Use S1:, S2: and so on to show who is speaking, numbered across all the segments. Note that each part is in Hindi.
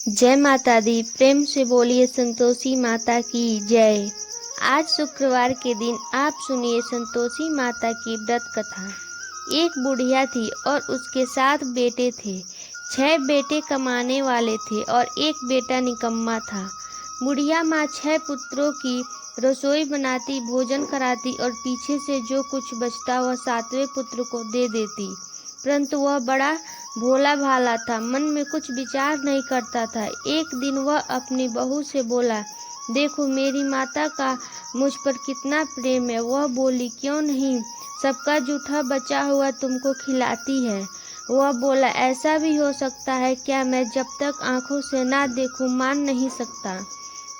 S1: जय माता दी। प्रेम से बोलिए संतोषी माता की जय। आज शुक्रवार के दिन आप सुनिए संतोषी माता की व्रत कथा। एक बुढ़िया थी और उसके 7 बेटे थे। 6 बेटे कमाने वाले थे और एक बेटा निकम्मा था। बुढ़िया माँ 6 पुत्रों की रसोई बनाती, भोजन कराती और पीछे से जो कुछ बचता वह 7वें पुत्र को दे देती। परंतु वह बड़ा भोला भाला था, मन में कुछ विचार नहीं करता था। एक दिन वह अपनी बहू से बोला, देखो मेरी माता का मुझ पर कितना प्रेम है। वह बोली, क्यों नहीं, सबका जूठा बचा हुआ तुमको खिलाती है। वह बोला, ऐसा भी हो सकता है क्या? मैं जब तक आंखों से ना देखूं मान नहीं सकता।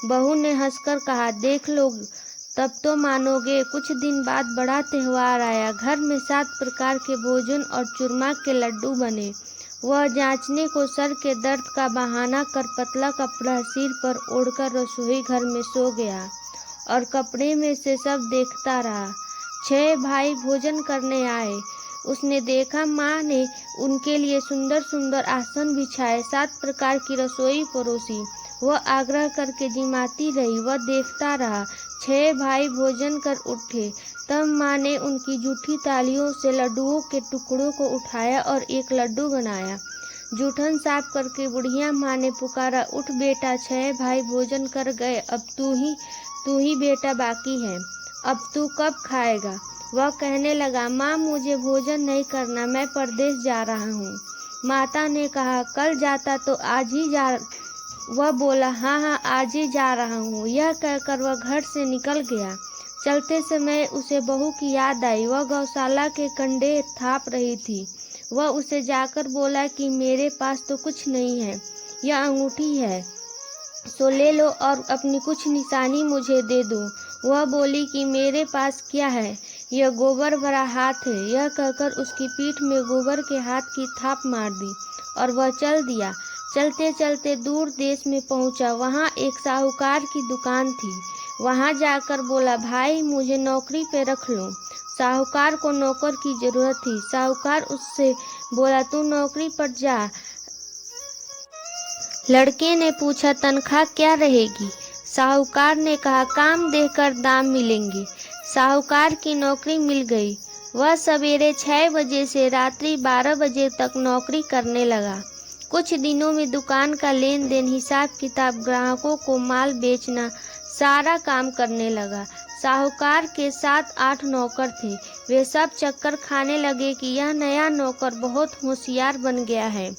S1: बहू ने हंसकर कहा, देख लो तब तो मानोगे। कुछ दिन बाद बड़ा त्योहार आया। घर में 7 प्रकार के भोजन और चूरमा के लड्डू बने। वह जांचने को सर के दर्द का बहाना कर पतला कपड़ा सिर पर ओढ़कर रसोई घर में सो गया और कपड़े में से सब देखता रहा। 6 भाई भोजन करने आए। उसने देखा माँ ने उनके लिए सुंदर सुंदर आसन बिछाए, 7 प्रकार की रसोई परोसी। वह आग्रह करके जिमाती रही, वह देखता रहा। 6 भाई भोजन कर उठे, तब माँ ने उनकी जूठी तालियों से लड्डुओं के टुकड़ों को उठाया और एक लड्डू बनाया। जूठन साफ करके बुढ़िया माँ ने पुकारा, उठ बेटा, 6 भाई भोजन कर गए, अब तू ही बेटा बाकी है। अब तू कब खाएगा? वह कहने लगा, माँ मुझे भोजन नहीं करना, मैं परदेश जा रहा हूँ। माता ने कहा, कल जाता तो आज ही जा। वह बोला, हाँ हाँ आज ही जा रहा हूँ। यह कहकर वह घर से निकल गया। चलते समय उसे बहू की याद आई। वह गौशाला के कंडे थाप रही थी। वह उसे जाकर बोला कि मेरे पास तो कुछ नहीं है, यह अंगूठी है, सो ले लो और अपनी कुछ निशानी मुझे दे दो। वह बोली कि मेरे पास क्या है, यह गोबर भरा हाथ है। यह कहकर उसकी पीठ में गोबर के हाथ की थाप मार दी और वह चल दिया। चलते चलते दूर देश में पहुंचा। वहां एक साहूकार की दुकान थी। वहां जाकर बोला, भाई मुझे नौकरी पे रख लो। साहूकार को नौकर की जरूरत थी। साहूकार उससे बोला, तू नौकरी पर जा। लड़के ने पूछा, तनख्वाह क्या रहेगी? साहूकार ने कहा, काम देकर दाम मिलेंगे। साहूकार की नौकरी मिल गई। वह सवेरे 6 बजे से रात्रि 12 बजे तक नौकरी करने लगा। कुछ दिनों में दुकान का लेन देन, हिसाब किताब, ग्राहकों को माल बेचना, सारा काम करने लगा। साहूकार के 7-8 नौकर थे। वे सब चक्कर खाने लगे कि यह नया नौकर बहुत होशियार बन गया है।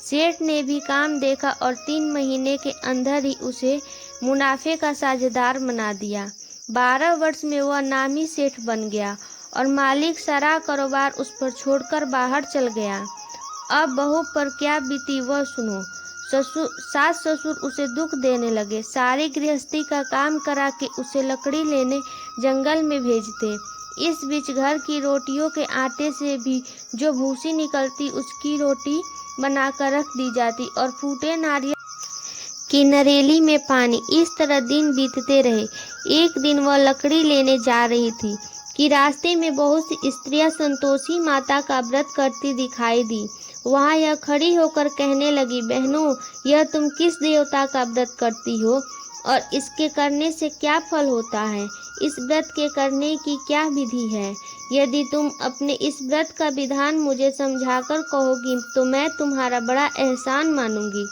S1: सेठ ने भी काम देखा और 3 महीने के अंदर ही उसे मुनाफे का साझेदार बना दिया। 12 वर्ष में वह नामी सेठ बन गया और मालिक सारा कारोबार उस पर छोड़कर बाहर चल गया। अब बहू पर क्या बीती वह सुनो। सास ससुर उसे दुख देने लगे। सारी गृहस्थी का काम करा के उसे लकड़ी लेने जंगल में भेजते। इस बीच घर की रोटियों के आटे से भी जो भूसी निकलती उसकी रोटी बनाकर रख दी जाती और फूटे नारियल की नरेली में पानी। इस तरह दिन बीतते रहे। एक दिन वह लकड़ी लेने जा रही थी कि रास्ते में बहुत सी स्त्रियां संतोषी माता का व्रत करती दिखाई दी। वहां यह खड़ी होकर कहने लगी, बहनों, यह तुम किस देवता का व्रत करती हो और इसके करने से क्या फल होता है? इस व्रत के करने की क्या विधि है? यदि तुम अपने इस व्रत का विधान मुझे समझाकर कहोगी तो मैं तुम्हारा बड़ा एहसान मानूंगी।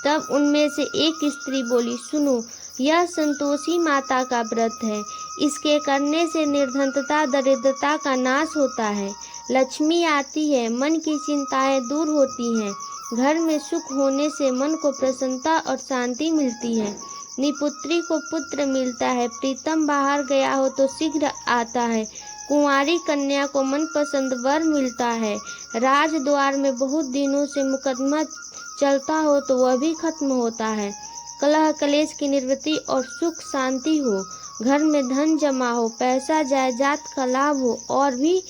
S1: तब उनमें से एक स्त्री बोली, सुनो, यह संतोषी माता का व्रत है। इसके करने से निर्धनता, दरिद्रता का नाश होता है, लक्ष्मी आती है, मन की चिंताएं दूर होती हैं, घर में सुख होने से मन को प्रसन्नता और शांति मिलती है, निपुत्री को पुत्र मिलता है, प्रीतम बाहर गया हो तो शीघ्र आता है, कुंवारी कन्या को मनपसंद वर मिलता है, राजद्वार में बहुत दिनों से मुकदमा चलता हो तो वह भी खत्म होता है, कलह कलेश की निवृत्ति और सुख शांति हो, घर में धन जमा हो, पैसा जायदाद का लाभ हो और भी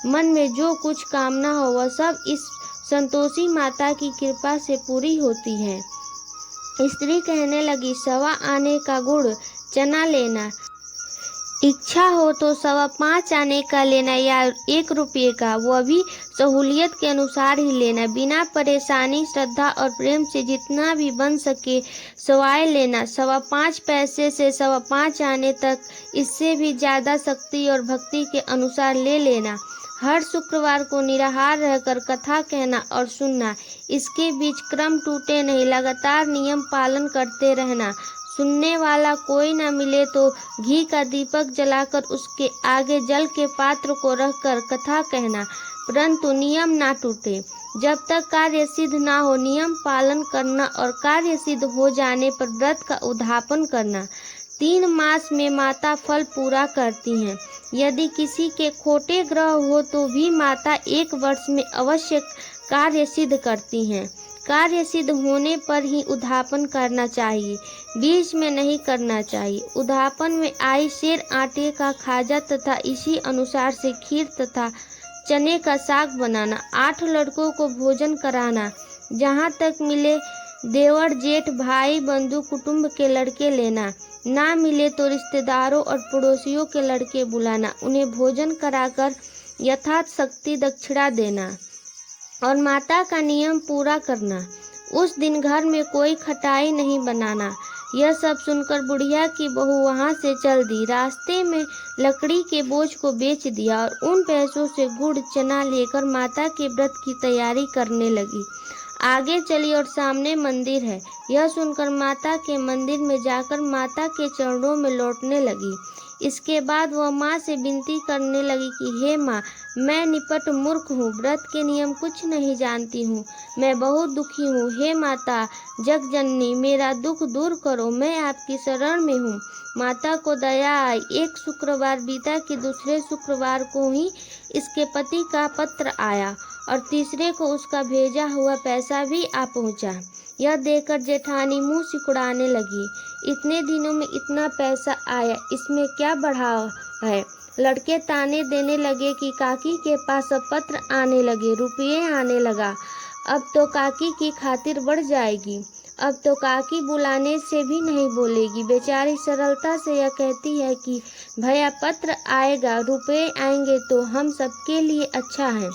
S1: मन में जो कुछ कामना हो वह सब इस संतोषी माता की कृपा से पूरी होती है। स्त्री कहने लगी, 1.25 आने का गुड़ चना लेना, इच्छा हो तो 5.25 आने का लेना या 1 रुपये का, वह भी सहूलियत के अनुसार ही लेना। बिना परेशानी, श्रद्धा और प्रेम से जितना भी बन सके सवाए लेना। 5.25 पैसे से 5.25 आने तक, इससे भी ज़्यादा शक्ति और भक्ति के अनुसार ले लेना। हर शुक्रवार को निराहार रहकर कथा कहना और सुनना। इसके बीच क्रम टूटे नहीं, लगातार नियम पालन करते रहना। सुनने वाला कोई न मिले तो घी का दीपक जलाकर उसके आगे जल के पात्र को रखकर कथा कहना, परंतु नियम ना टूटे। जब तक कार्य सिद्ध ना हो नियम पालन करना और कार्य सिद्ध हो जाने पर व्रत का उद्यापन करना। 3 मास में माता फल पूरा करती हैं। यदि किसी के खोटे ग्रह हो तो भी माता 1 वर्ष में अवश्य कार्य सिद्ध करती हैं। कार्य सिद्ध होने पर ही उद्यापन करना चाहिए, बीच में नहीं करना चाहिए। उद्यापन में आई सेर आटे का खाजा तथा इसी अनुसार से खीर तथा चने का साग बनाना। 8 लड़कों को भोजन कराना। जहाँ तक मिले देवर जेठ भाई बंधु कुटुंब के लड़के लेना, ना मिले तो रिश्तेदारों और पड़ोसियों के लड़के बुलाना, उन्हें भोजन कराकर यथाशक्ति दक्षिणा देना और माता का नियम पूरा करना। उस दिन घर में कोई खटाई नहीं बनाना। यह सब सुनकर बुढ़िया की बहू वहां से चल दी। रास्ते में लकड़ी के बोझ को बेच दिया और उन पैसों से गुड़ चना लेकर माता के व्रत की तैयारी करने लगी। आगे चली और सामने मंदिर है। यह सुनकर माता के मंदिर में जाकर माता के चरणों में लौटने लगी। इसके बाद वह माँ से विनती करने लगी कि हे माँ, मैं निपट मूर्ख हूँ, व्रत के नियम कुछ नहीं जानती हूँ, मैं बहुत दुखी हूँ। हे माता जगजननी, मेरा दुख दूर करो, मैं आपकी शरण में हूँ। माता को दया आई। एक शुक्रवार बीता कि दूसरे शुक्रवार को ही इसके पति का पत्र आया और तीसरे को उसका भेजा हुआ पैसा भी आ पहुँचा। यह देखकर जेठानी मुंह सिकुड़ाने लगी। इतने दिनों में इतना पैसा आया, इसमें क्या बढ़ाव है। लड़के ताने देने लगे कि काकी के पास अब पत्र आने लगे, रुपये आने लगा, अब तो काकी की खातिर बढ़ जाएगी, अब तो काकी बुलाने से भी नहीं बोलेगी। बेचारी सरलता से यह कहती है कि भैया पत्र आएगा, रुपये आएंगे तो हम सबके लिए अच्छा है।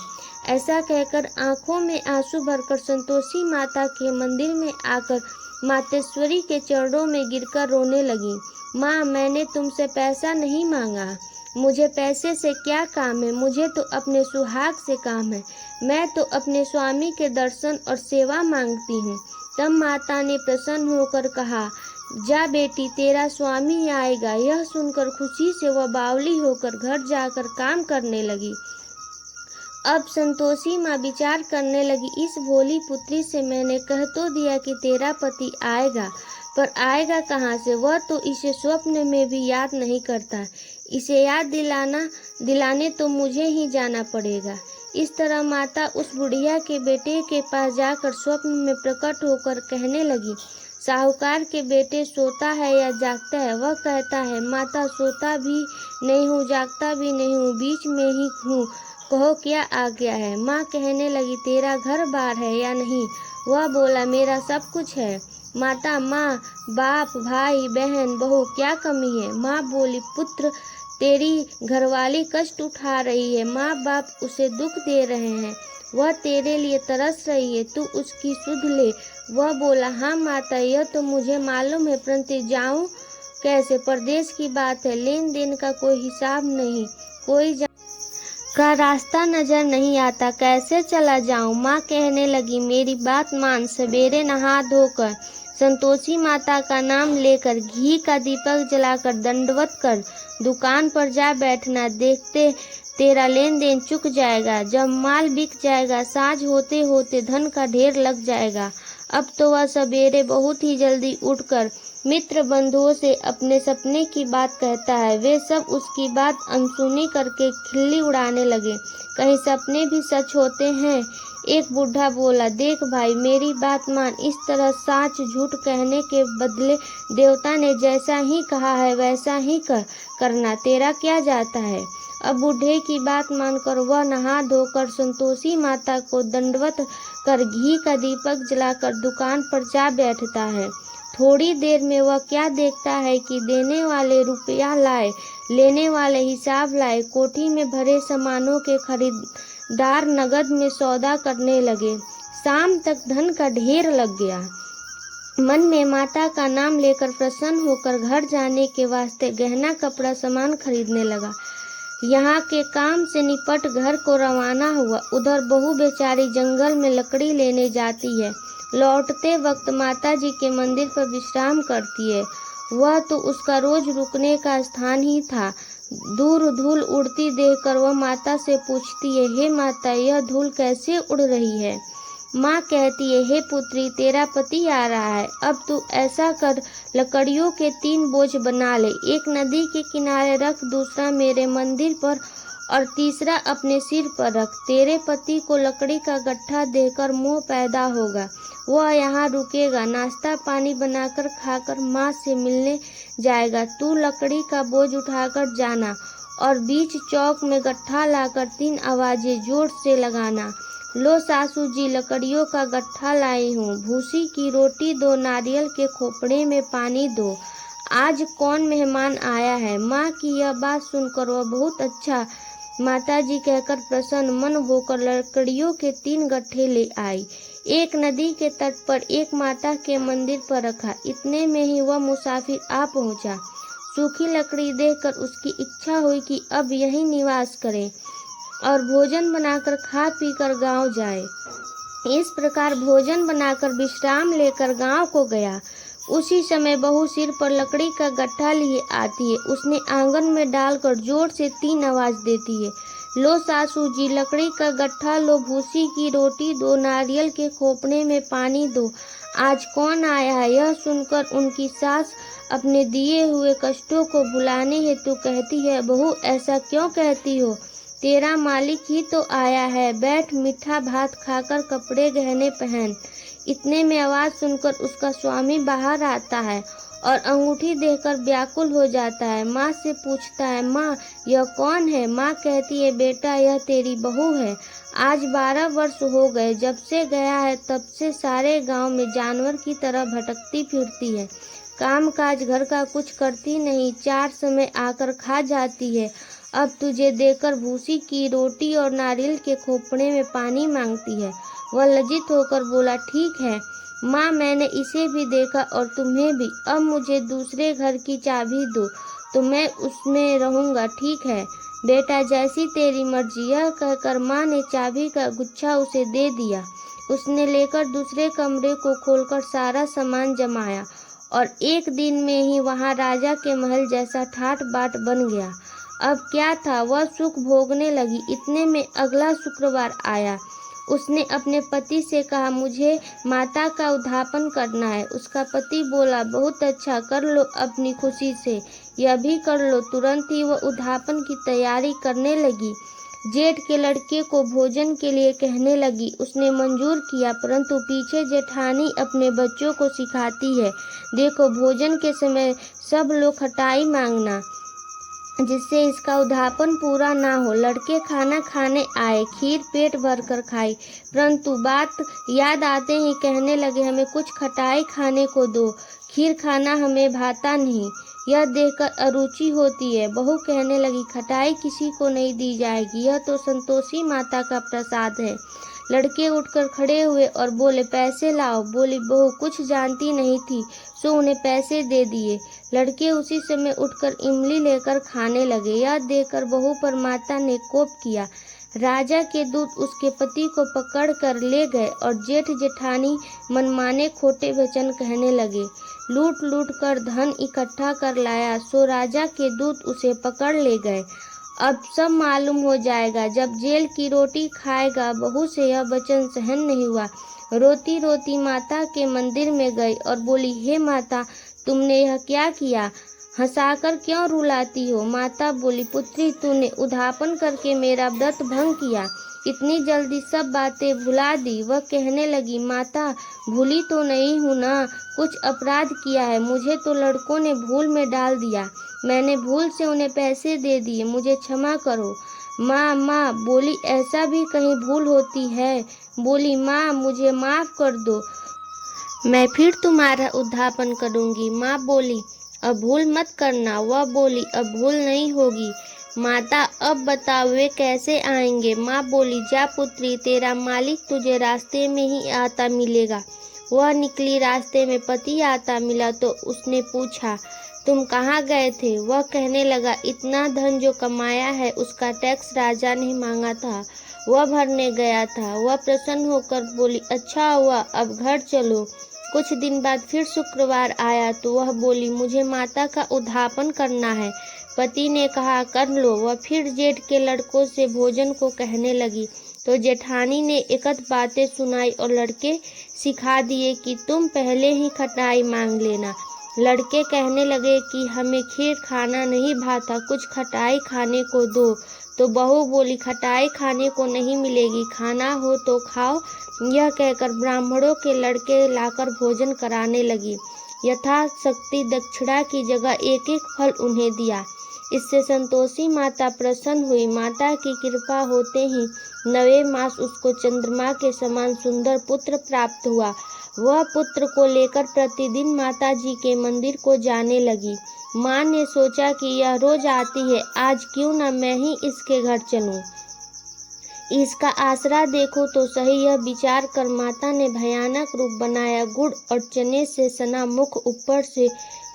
S1: ऐसा कहकर आंखों में आंसू भरकर संतोषी माता के मंदिर में आकर मातेश्वरी के चरणों में गिरकर रोने लगी। माँ, मैंने तुमसे पैसा नहीं मांगा, मुझे पैसे से क्या काम है, मुझे तो अपने सुहाग से काम है, मैं तो अपने स्वामी के दर्शन और सेवा मांगती हूँ। तब माता ने प्रसन्न होकर कहा, जा बेटी, तेरा स्वामी आएगा। यह सुनकर खुशी से वह बावली होकर घर जाकर काम करने लगी। अब संतोषी माँ विचार करने लगी, इस भोली पुत्री से मैंने कह तो दिया कि तेरा पति आएगा, पर आएगा कहाँ से, वह तो इसे स्वप्न में भी याद नहीं करता। इसे याद दिलाने तो मुझे ही जाना पड़ेगा। इस तरह माता उस बुढ़िया के बेटे के पास जाकर स्वप्न में प्रकट होकर कहने लगी, साहूकार के बेटे सोता है या जागता है। वह कहता है, माता सोता भी नहीं हूँ, जागता भी नहीं हूँ, बीच में ही हूँ, कहो क्या आ गया है। माँ कहने लगी, तेरा घर बार है या नहीं। वह बोला, मेरा सब कुछ है। माता, माँ बाप भाई बहन बहू क्या कमी है। माँ बोली, पुत्र, तेरी घरवाली कष्ट उठा रही है, माँ बाप उसे दुख दे रहे हैं, वह तेरे लिए तरस रही है, तू उसकी सुध ले। वह बोला, हाँ माता, यह तो मुझे मालूम है, परंतु जाऊँ कैसे, परदेश की बात है, लेन देन का कोई हिसाब नहीं, कोई का रास्ता नजर नहीं आता, कैसे चला जाऊं। माँ कहने लगी, मेरी बात मान, सवेरे नहा धोकर संतोषी माता का नाम लेकर घी का दीपक जलाकर दंडवत कर दुकान पर जा बैठना, देखते तेरा लेन देन चुक जाएगा। जब माल बिक जाएगा, साँझ होते होते धन का ढेर लग जाएगा। अब तो वह सवेरे बहुत ही जल्दी उठकर मित्र बंधुओं से अपने सपने की बात कहता है। वे सब उसकी बात अनसुनी करके खिल्ली उड़ाने लगे, कहीं सपने भी सच होते हैं। एक बूढ़ा बोला, देख भाई, मेरी बात मान, इस तरह साच झूठ कहने के बदले देवता ने जैसा ही कहा है वैसा ही करना, तेरा क्या जाता है। अब बूढ़े की बात मानकर वह नहा धोकर संतोषी माता को दंडवत कर घी का दीपक जलाकर दुकान पर जा बैठता है। थोड़ी देर में वह क्या देखता है कि देने वाले रुपया लाए, लेने वाले हिसाब लाए। कोठी में भरे सामानों के खरीदार नगद में सौदा करने लगे। शाम तक धन का ढेर लग गया। मन में माता का नाम लेकर प्रसन्न होकर घर जाने के वास्ते गहना कपड़ा सामान खरीदने लगा। यहाँ के काम से निपट घर को रवाना हुआ। उधर बहू बेचारी जंगल में लकड़ी लेने जाती है। लौटते वक्त माता जी के मंदिर पर विश्राम करती है। वह तो उसका रोज रुकने का स्थान ही था। दूर धूल उड़ती देखकर वह माता से पूछती है, हे माता, यह धूल कैसे उड़ रही है? माँ कहती है, हे पुत्री, तेरा पति आ रहा है। अब तू ऐसा कर, लकड़ियों के 3 बोझ बना ले। एक नदी के किनारे रख, दूसरा मेरे मंदिर पर और तीसरा अपने सिर पर रख। तेरे पति को लकड़ी का गट्ठा देकर मोह पैदा होगा। वह यहाँ रुकेगा, नाश्ता पानी बनाकर खाकर माँ से मिलने जाएगा। तू लकड़ी का बोझ उठाकर जाना और बीच चौक में गट्ठा लाकर 3 आवाजें जोर से लगाना। लो सासू जी, लकड़ियों का गट्ठा लाई हूँ। भूसी की रोटी दो, नारियल के खोपड़े में पानी दो। आज कौन मेहमान आया है? माँ की यह बात सुनकर वह बहुत अच्छा माताजी कहकर प्रसन्न मन होकर लकड़ियों के 3 गट्ठे ले आई। एक नदी के तट पर एक माता के मंदिर पर रखा। इतने में ही वह मुसाफिर आ पहुंचा। सूखी लकड़ी देखकर उसकी इच्छा हुई कि अब यहीं निवास करे और भोजन बनाकर खा पीकर गांव जाए। इस प्रकार भोजन बनाकर विश्राम लेकर गांव को गया। उसी समय बहू सिर पर लकड़ी का गट्ठा लिए आती है। उसने आंगन में डालकर जोर से 3 आवाज देती है, लो सासू जी, लकड़ी का गट्ठा लो, भूसी की रोटी दो, नारियल के खोपड़े में पानी दो। आज कौन आया है? यह सुनकर उनकी सास अपने दिए हुए कष्टों को भुलाने हेतु कहती है, बहू ऐसा क्यों कहती हो? तेरा मालिक ही तो आया है। बैठ, मीठा भात खाकर कपड़े गहने पहन। इतने में आवाज सुनकर उसका स्वामी बाहर आता है और अंगूठी देखकर व्याकुल हो जाता है। माँ से पूछता है, माँ यह कौन है? माँ कहती है, बेटा यह तेरी बहू है। आज 12 वर्ष हो गए जब से गया है, तब से सारे गांव में जानवर की तरह भटकती फिरती है। काम काज घर का कुछ करती नहीं, 4 समय आकर खा जाती है। अब तुझे देकर भूसी की रोटी और नारियल के खोपड़े में पानी मांगती है। वह लज्जित होकर बोला, ठीक है माँ, मैंने इसे भी देखा और तुम्हें भी। अब मुझे दूसरे घर की चाबी दो तो मैं उसमें रहूंगा। ठीक है बेटा, जैसी तेरी मर्जी। यह कहकर माँ ने चाबी का गुच्छा उसे दे दिया। उसने लेकर दूसरे कमरे को खोलकर सारा सामान जमाया और एक दिन में ही वहाँ राजा के महल जैसा ठाट बाट बन गया। अब क्या था, वह सुख भोगने लगी। इतने में अगला शुक्रवार आया। उसने अपने पति से कहा, मुझे माता का उद्धापन करना है। उसका पति बोला, बहुत अच्छा, कर लो अपनी खुशी से, यह भी कर लो। तुरंत ही वह उद्धापन की तैयारी करने लगी। जेठ के लड़के को भोजन के लिए कहने लगी। उसने मंजूर किया, परंतु पीछे जेठानी अपने बच्चों को सिखाती है, देखो भोजन के समय सब लोग खटाई मांगना, जिससे इसका उद्धापन पूरा ना हो। लड़के खाना खाने आए, खीर पेट भर कर खाई, परंतु बात याद आते ही कहने लगे, हमें कुछ खटाई खाने को दो, खीर खाना हमें भाता नहीं। यह देखकर अरुचि होती है। बहू कहने लगी, खटाई किसी को नहीं दी जाएगी, यह तो संतोषी माता का प्रसाद है। लड़के उठकर खड़े हुए और बोले, पैसे लाओ। बोली बहू, कुछ जानती नहीं थी सो उन्हें पैसे दे दिए। लड़के उसी समय उठकर इमली लेकर खाने लगे। यह देखकर बहू पर माता ने कोप किया। राजा के दूत उसके पति को पकड़ कर ले गए और जेठ जेठानी मनमाने खोटे वचन कहने लगे। लूट लूट कर धन इकट्ठा कर लाया, सो राजा के दूत उसे पकड़ ले गए। अब सब मालूम हो जाएगा जब जेल की रोटी खाएगा। बहू से यह वचन सहन नहीं हुआ। रोती रोती माता के मंदिर में गई और बोली, हे माता, तुमने यह क्या किया? हंसाकर क्यों रुलाती हो? माता बोली, पुत्री, तूने उद्धापन करके मेरा व्रत भंग किया, इतनी जल्दी सब बातें भुला दी। वह कहने लगी, माता, भूली तो नहीं हूँ ना, कुछ अपराध किया है, मुझे तो लड़कों ने भूल में डाल दिया, मैंने भूल से उन्हें पैसे दे दिए, मुझे क्षमा करो। माँ बोली, ऐसा भी कहीं भूल होती है? बोली, माँ मुझे माफ कर दो। मैं फिर तुम्हारा उद्धापन करूंगी। माँ बोली, अब भूल मत करना। वह बोली, अब भूल नहीं होगी। माता, अब बताओ वे कैसे आएंगे? माँ बोली, जा पुत्री, तेरा मालिक तुझे रास्ते में ही आता मिलेगा। वह निकली, रास्ते में पति आता मिला तो उसने पूछा, तुम कहाँ गए थे? वह कहने लगा, इतना धन जो कमाया है उसका टैक्स राजा ने मांगा था, वह भरने गया था। वह प्रसन्न होकर बोली, अच्छा हुआ, अब घर चलो। कुछ दिन बाद फिर शुक्रवार आया तो वह बोली, मुझे माता का उद्धापन करना है। पति ने कहा, कर लो। वह फिर जेठ के लड़कों से भोजन को कहने लगी तो जेठानी ने एकत बातें सुनाई और लड़के सिखा दिए कि तुम पहले ही खटाई मांग लेना। लड़के कहने लगे कि हमें खीर खाना नहीं भाता, कुछ खटाई खाने को दो। तो बहू बोली, खटाई खाने को नहीं मिलेगी, खाना हो तो खाओ। यह कहकर ब्राह्मणों के लड़के लाकर भोजन कराने लगी। यथाशक्ति दक्षिणा की जगह एक एक फल उन्हें दिया। इससे संतोषी माता प्रसन्न हुई। माता की कृपा होते ही 9वें मास उसको चंद्रमा के समान सुंदर पुत्र प्राप्त हुआ। वह पुत्र को लेकर प्रतिदिन माता जी के मंदिर को जाने लगी। माँ ने सोचा कि यह रोज आती है, आज क्यों न मैं ही इसके घर चलूं। इसका आसरा देखो तो सही। यह विचार कर माता ने भयानक रूप बनाया। गुड़ और चने से सना मुख, ऊपर से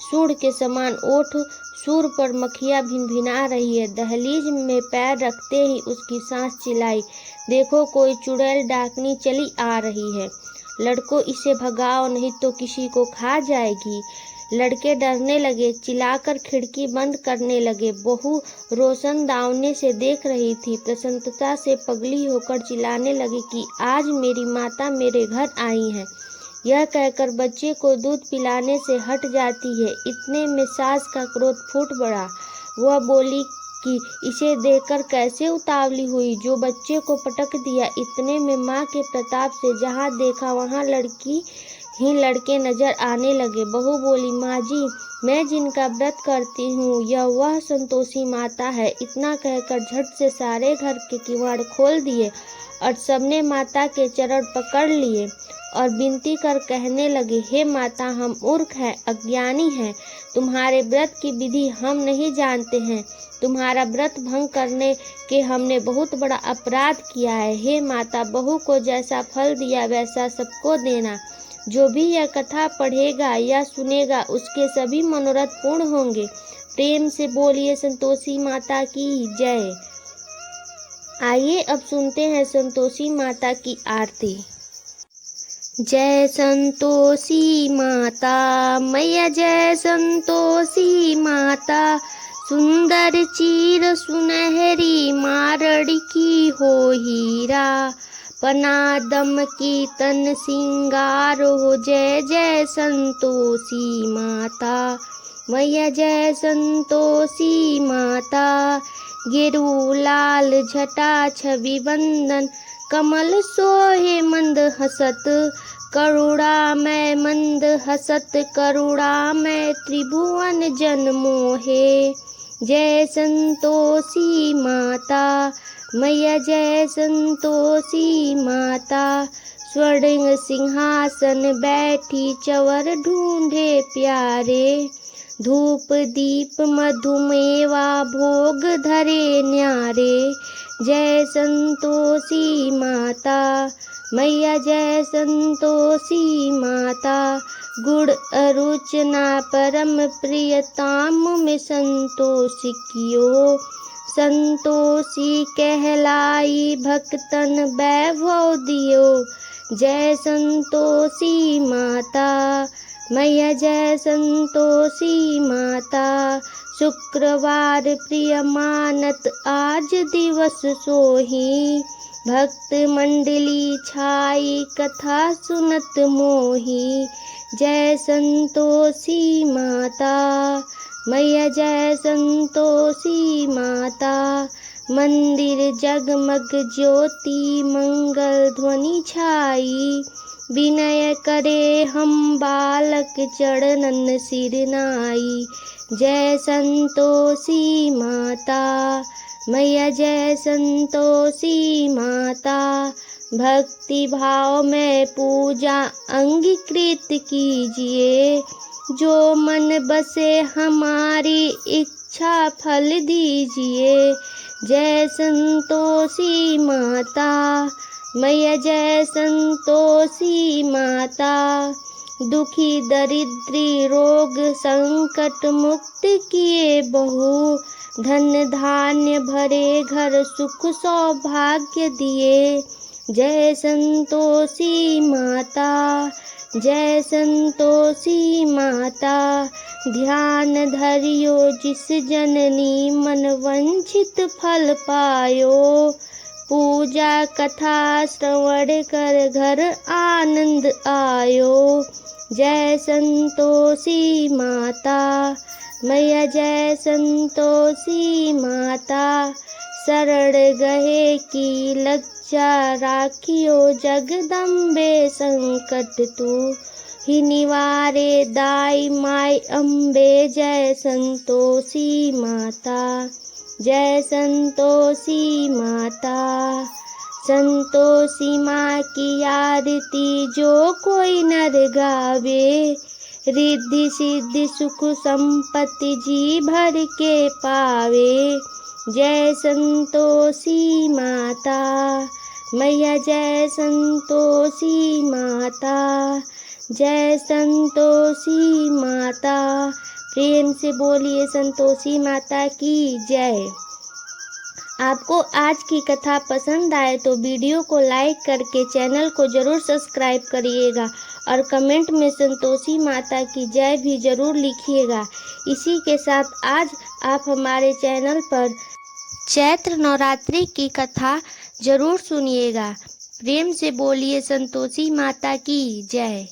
S1: सूंड के समान ओठ, सूर पर मक्खियाँ भिनभिना रही है। दहलीज में पैर रखते ही उसकी सांस चिल्लाई, देखो कोई चुड़ैल डाकनी चली आ रही है। लड़कों, इसे भगाओ नहीं तो किसी को खा जाएगी। लड़के डरने लगे, चिल्लाकर खिड़की बंद करने लगे। बहू रोशन दावने से देख रही थी, प्रसन्नता से पगली होकर चिल्लाने लगी कि आज मेरी माता मेरे घर आई है। यह कहकर बच्चे को दूध पिलाने से हट जाती है। इतने में सास का क्रोध फूट पड़ा। वह बोली कि इसे देखकर कैसे उतावली हुई, जो बच्चे को पटक दिया। इतने में माँ के प्रताप से जहाँ देखा वहाँ लड़की ही लड़के नजर आने लगे। बहू बोली, माँ जी, मैं जिनका व्रत करती हूँ यह वह संतोषी माता है। इतना कहकर झट से सारे घर के किवाड़ खोल दिए और सबने माता के चरण पकड़ लिए और विनती कर कहने लगे, हे माता, हम मूर्ख हैं, अज्ञानी हैं, तुम्हारे व्रत की विधि हम नहीं जानते हैं। तुम्हारा व्रत भंग करने के हमने बहुत बड़ा अपराध किया है। हे माता, बहू को जैसा फल दिया वैसा सबको देना। जो भी यह कथा पढ़ेगा या सुनेगा उसके सभी मनोरथ पूर्ण होंगे। प्रेम से बोलिए संतोषी माता की जय। आइए अब सुनते हैं संतोषी माता की आरती। जय संतोषी माता मैया, जय संतोषी माता। सुंदर चीर सुनहरी मारड़ की हो हीरा, पनादम की तन सिंगार हो। जय जय संतोषी माता मैया, जय संतोषी माता। गिरु लाल झटा छवि वंदन, कमल सोहे मंद हसत। करुणा मैं मंद हसत, करुणा मैं त्रिभुवन जन मोहे। जय संतोषी माता मैया, जय संतोषी माता। स्वर्ण सिंहासन बैठी चवर ढूंढे प्यारे, धूप दीप मधुमेवा भोग धरे न्यारे। जय संतोषी माता मैया, जय संतोषी माता। गुड़ अरुचना परम प्रियताम में संतोषी कियो, संतोषी कहलाई भक्तन वैभव दियो। जय संतोषी माता मैया, जय संतोषी माता। शुक्रवार प्रिय मानत आज दिवस सोही, भक्त मंडली छाई कथा सुनत मोही। जय संतोषी माता मैया, जय संतोषी माता। मंदिर जगमग ज्योति मंगल ध्वनि छाई, विनय करे हम बालक चरणन सिर नाई। जय संतोषी माता मैया, जय संतोषी माता। भक्ति भाव में पूजा अंगीकृत कीजिए, जो मन बसे हमारी इच्छा फल दीजिए। जय संतोषी माता मैया, जय संतोषी माता। दुखी दरिद्री रोग संकट मुक्त किए बहु, धन धान्य भरे घर सुख सौभाग्य दिए। जय संतोषी माता, जय संतोषी माता। ध्यान धरियो जिस जननी मन वंचित फल पायो। पूजा कथा श्रवण कर घर आनंद आयो। जय संतोषी माता मैया, जय संतोषी माता। शरण गहे की लज्जा राखियो जगदम्बे, संकट तू ही निवारे दाई माई अम्बे। जय संतोषी माता, जय संतोषी माता। संतोषी माँ की आरती जो कोई नर गावे, रिद्धि सिद्धि सुख संपत्ति जी भर के पावे। जय संतोषी माता मैया, जय संतोषी माता, जय संतोषी माता। प्रेम से बोलिए संतोषी माता की जय। आपको आज की कथा पसंद आए तो वीडियो को लाइक करके चैनल को जरूर सब्सक्राइब करिएगा और कमेंट में संतोषी माता की जय भी जरूर लिखिएगा। इसी के साथ आज आप हमारे चैनल पर चैत्र नवरात्रि की कथा जरूर सुनिएगा। प्रेम से बोलिए संतोषी माता की जय।